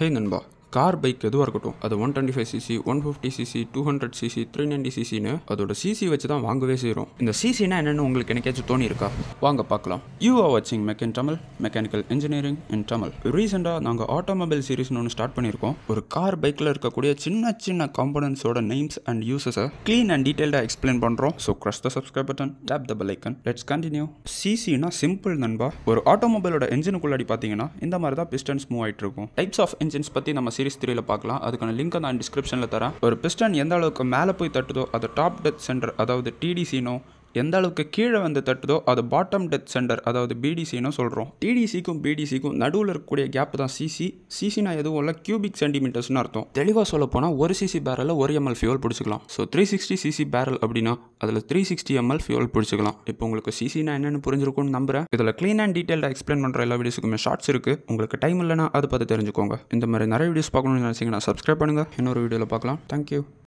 ஹே நண்பா, car bike எதுவாக இருக்கட்டும், அது 125cc 150cc 200cc 390ccன்னு அதோட சிசி வச்சு தான் வாங்கவே செய்கிறோம். இந்த சிசினா என்னென்னு உங்களுக்கு எனக்காச்சும் தோணி இருக்கா? வாங்க பார்க்கலாம். யூ ஆர் வாட்சிங் mech in Tamil, mechanical engineering in Tamil. ரீசெண்டாக நாங்கள் ஆட்டோமொபைல் சீரிஸ்னு ஒன்று ஸ்டார்ட் பண்ணியிருக்கோம். ஒரு கார் பைக்கில் இருக்கக்கூடிய சின்ன சின்ன காம்பனன்ட்ஸோட நேம்ஸ் அண்ட் யூசஸை க்ளீன் அண்ட் டீட்டெயில்டாக எக்ஸ்பிளைன் பண்ணுறோம். So crush the subscribe button, tap the bell icon. Let's continue. சிசினா சிம்பிள் நண்பா. ஒரு ஆட்டோமொபைலோட என்ஜினுக்குள்ளாடி பார்த்தீங்கன்னா இந்த மாதிரி தான் பிஸ்டன்ஸ் மூவ் ஆகிட்டு இருக்கும். டைப்ஸ் ஆஃப் என்ஜின்ஸ் பற்றி நம்ம சீரிஸ் 3ல பார்க்கலாம். அதுக்கான லிங்க் நான் டிஸ்கிரிப்ஷனில் தரேன். ஒரு பிஸ்டன் எந்த அளவுக்கு மேலே போய் தட்டுதோ அது டாப் டெத் சென்டர், அதாவது டிடிசினோ. எந்த அளவுக்கு கீழே வந்து தட்டுதோ அது பாட்டம் டெத் சென்டர், அதாவது பிடிசின்னு சொல்கிறோம். டிடிசிக்கும் பிடிசிக்கும் நடுவில் இருக்கக்கூடிய கேப் தான் சிசி. சிசினா எதுவும் இல்லை, கியூபிக் சென்டிமீட்டர்ஸ்னு அர்த்தம். தெளிவாக சொல்ல போனால் ஒரு சிசி பேரலில் 1 ml ஃபியூல் பிடிச்சிக்கலாம். ஸோ 360cc பேரல் அப்படின்னா அதில் 360 ml ஃபியூல் பிடிச்சிக்கலாம். இப்போ உங்களுக்கு சிசினா என்னென்னு புரிஞ்சிருக்கும்னு நம்புறேன். இதில் க்ளீன் அண்ட் டீட்டெயிலாக எக்ஸ்பிளைன் பண்ணுற எல்லா வீடியோஸுக்குமே ஷார்ட்ஸ் இருக்குது. உங்களுக்கு டைம் இல்லைனா அதை பார்த்து தெரிஞ்சுக்கோங்க. இந்த மாதிரி நிறைய வீடியோஸ் பார்க்கணும்னு நினச்சிங்கன்னா சப்ஸ்கிரைப் பண்ணுங்கள். இன்னொரு வீடியோவில் பார்க்கலாம். தேங்க்யூ.